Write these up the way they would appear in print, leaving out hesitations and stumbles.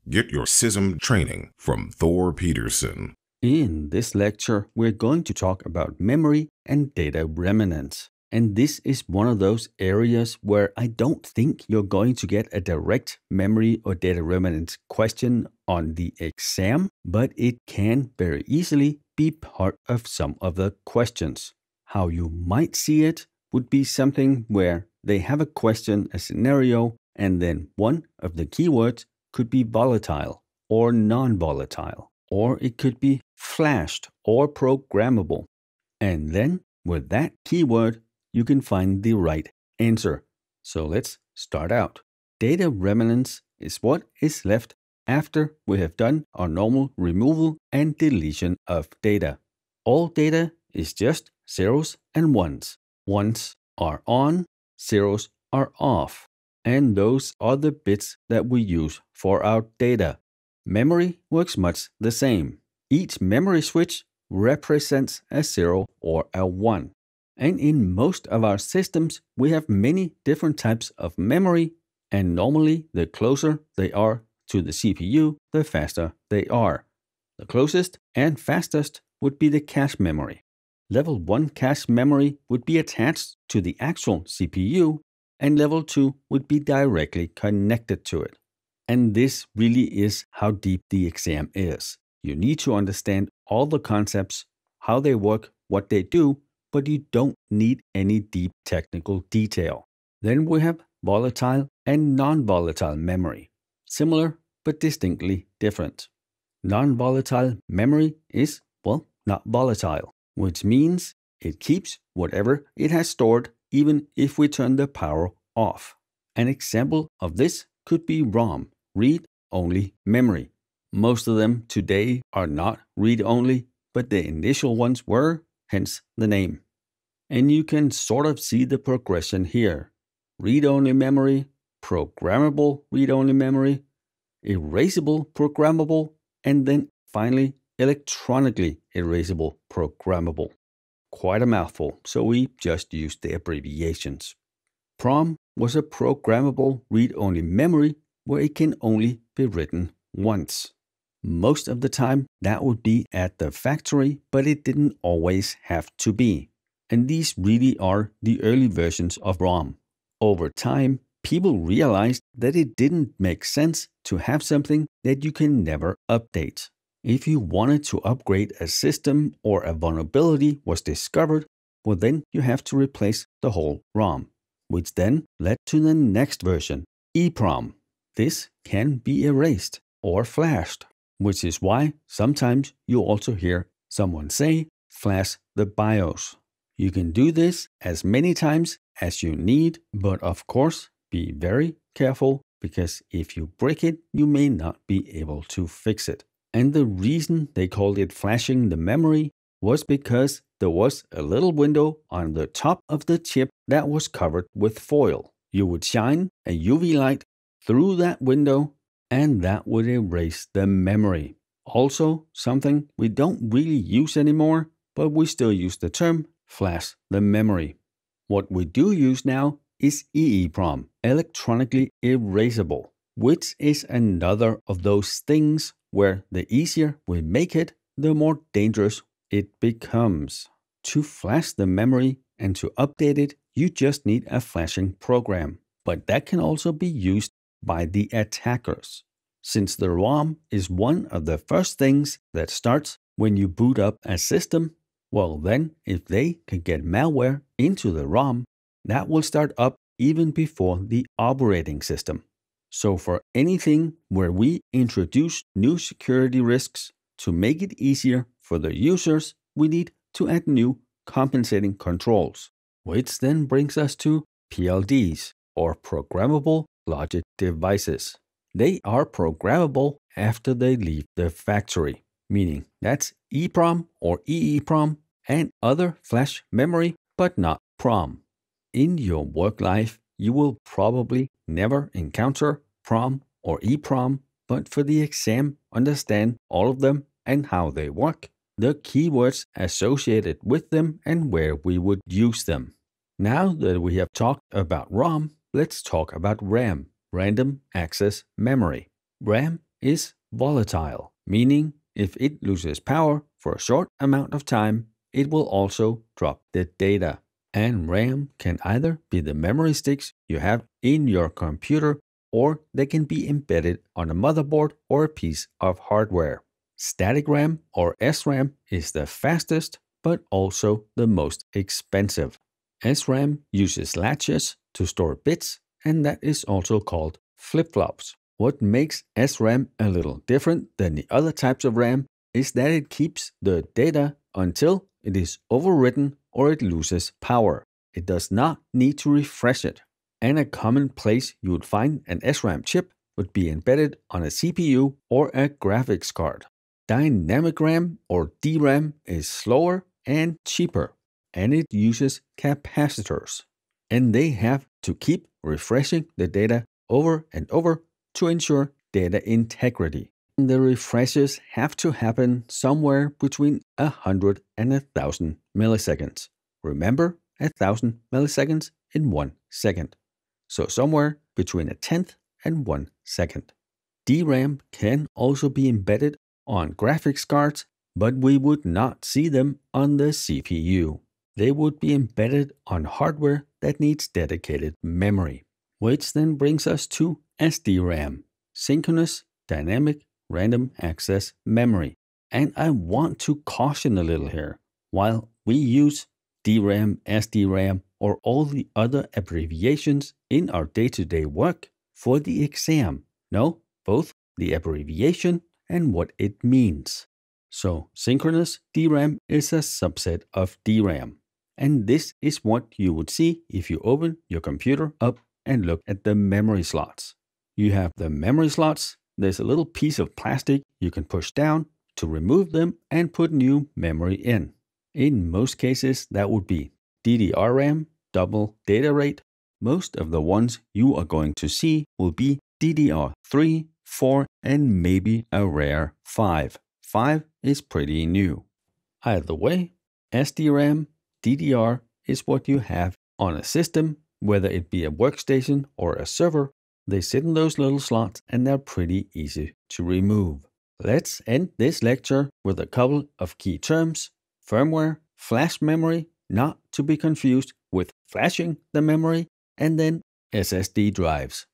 Get your SISM training from Thor Peterson. In this lecture, we're going to talk about memory and data remnants. And this is one of those areas where I don't think you're going to get a direct memory or data remnants question on the exam, but it can very easily be part of some of the questions. How you might see it would be something where they have a question, a scenario, and then one of the keywords could be volatile or non-volatile, or it could be flashed or programmable. And then with that keyword, you can find the right answer. So let's start out. Data remnants is what is left after we have done our normal removal and deletion of data. All data is just zeros and ones. Ones are on, zeros are off. And those are the bits that we use for our data. Memory works much the same. Each memory switch represents a 0 or a 1. And in most of our systems, we have many different types of memory, and normally the closer they are to the CPU, the faster they are. The closest and fastest would be the cache memory. Level 1 cache memory would be attached to the actual CPU, and level 2 would be directly connected to it. And this really is how deep the exam is. You need to understand all the concepts, how they work, what they do, but you don't need any deep technical detail. Then we have volatile and non-volatile memory. Similar, but distinctly different. Non-volatile memory is, not volatile, which means it keeps whatever it has stored even if we turn the power off. An example of this could be ROM, read-only memory. Most of them today are not read-only, but the initial ones were, hence the name. And you can sort of see the progression here. Read-only memory, programmable read-only memory, erasable programmable, and then finally electronically erasable programmable. Quite a mouthful, so we just used the abbreviations. PROM was a programmable read-only memory where it can only be written once. Most of the time, that would be at the factory, but it didn't always have to be. And these really are the early versions of ROM. Over time, people realized that it didn't make sense to have something that you can never update. If you wanted to upgrade a system or a vulnerability was discovered, well then you have to replace the whole ROM, which then led to the next version, EEPROM. This can be erased or flashed, which is why sometimes you also hear someone say, flash the BIOS. You can do this as many times as you need, but of course, be very careful because if you break it, you may not be able to fix it. And the reason they called it flashing the memory was because there was a little window on the top of the chip that was covered with foil. You would shine a UV light through that window and that would erase the memory. Also, something we don't really use anymore, but we still use the term flash the memory. What we do use now is EEPROM, electronically erasable, which is another of those things where the easier we make it, the more dangerous it becomes. To flash the memory and to update it, you just need a flashing program, but that can also be used by the attackers. Since the ROM is one of the first things that starts when you boot up a system, well then, if they can get malware into the ROM, that will start up even before the operating system. So for anything where we introduce new security risks to make it easier for the users, we need to add new compensating controls, which then brings us to PLDs, or Programmable Logic Devices. They are programmable after they leave the factory, meaning that's EEPROM or EEPROM and other flash memory, but not PROM. In your work life, you will probably never encounter PROM or EEPROM, but for the exam, understand all of them and how they work, the keywords associated with them and where we would use them. Now that we have talked about ROM, let's talk about RAM, Random Access Memory. RAM is volatile, meaning if it loses power for a short amount of time, it will also drop the data. And RAM can either be the memory sticks you have in your computer, or they can be embedded on a motherboard or a piece of hardware. Static RAM or SRAM is the fastest, but also the most expensive. SRAM uses latches to store bits, and that is also called flip-flops. What makes SRAM a little different than the other types of RAM is that it keeps the data until it is overwritten or it loses power. It does not need to refresh it. And a common place you would find an SRAM chip would be embedded on a CPU or a graphics card. Dynamic RAM or DRAM is slower and cheaper, and it uses capacitors. And they have to keep refreshing the data over and over to ensure data integrity. The refreshes have to happen somewhere between 100 and 1,000 milliseconds. Remember, 1,000 milliseconds in 1 second. So somewhere between a tenth and 1 second. DRAM can also be embedded on graphics cards, but we would not see them on the CPU. They would be embedded on hardware that needs dedicated memory. Which then brings us to SDRAM, Synchronous Dynamic Random Access Memory. And I want to caution a little here. While we use DRAM, SDRAM, or all the other abbreviations in our day-to-day work for the exam, know both the abbreviation and what it means. So synchronous DRAM is a subset of DRAM. And this is what you would see if you open your computer up and look at the memory slots. You have the memory slots. There's a little piece of plastic you can push down to remove them and put new memory in. In most cases, that would be DDR-RAM, double data rate. Most of the ones you are going to see will be DDR3, 4, and maybe a rare 5. 5 is pretty new. Either way, SDRAM, DDR is what you have on a system, whether it be a workstation or a server. They sit in those little slots and they're pretty easy to remove. Let's end this lecture with a couple of key terms. Firmware, flash memory, not to be confused with flashing the memory, and then SSD drives.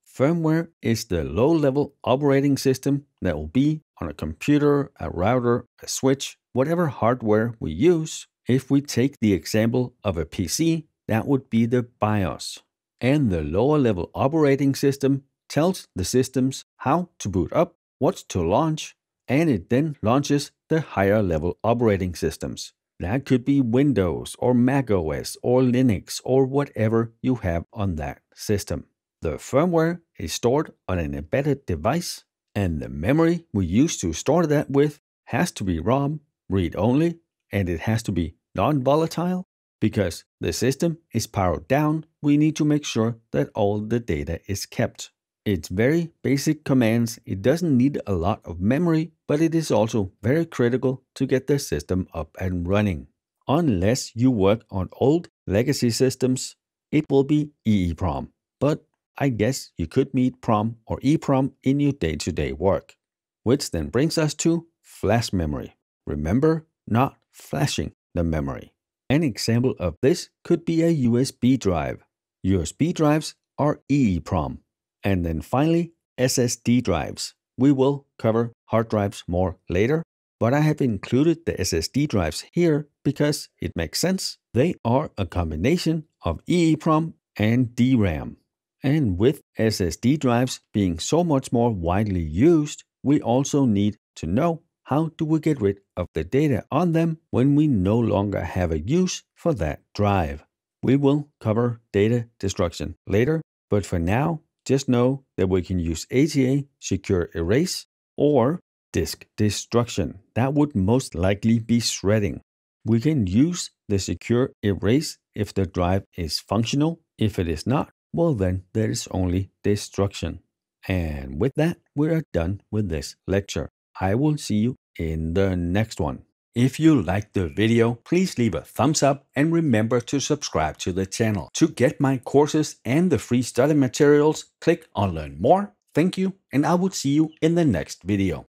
Firmware is the low-level operating system that will be on a computer, a router, a switch, whatever hardware we use. If we take the example of a PC, that would be the BIOS. And the lower-level operating system tells the systems how to boot up, what to launch, and it then launches the higher-level operating systems. That could be Windows or Mac OS or Linux or whatever you have on that system. The firmware is stored on an embedded device, and the memory we use to store that with has to be ROM, read-only, and it has to be non-volatile. Because the system is powered down, we need to make sure that all the data is kept. It's very basic commands. It doesn't need a lot of memory, but it is also very critical to get the system up and running. Unless you work on old legacy systems, it will be EEPROM. But I guess you could meet PROM or EEPROM in your day-to-day work. Which then brings us to flash memory. Remember, not flashing the memory. An example of this could be a USB drive. USB drives are EEPROM. And then finally, SSD drives. We will cover hard drives more later, but I have included the SSD drives here because it makes sense. They are a combination of EEPROM and DRAM. And with SSD drives being so much more widely used, we also need to know how do we get rid of the data on them when we no longer have a use for that drive. We will cover data destruction later, but for now, just know that we can use ATA secure erase or disk destruction. That would most likely be shredding. We can use the secure erase if the drive is functional. If it is not, well then there is only destruction. And with that, we are done with this lecture. I will see you in the next one. If you liked the video, please leave a thumbs up and remember to subscribe to the channel. To get my courses and the free study materials, click on Learn More Thank you, and I will see you in the next video.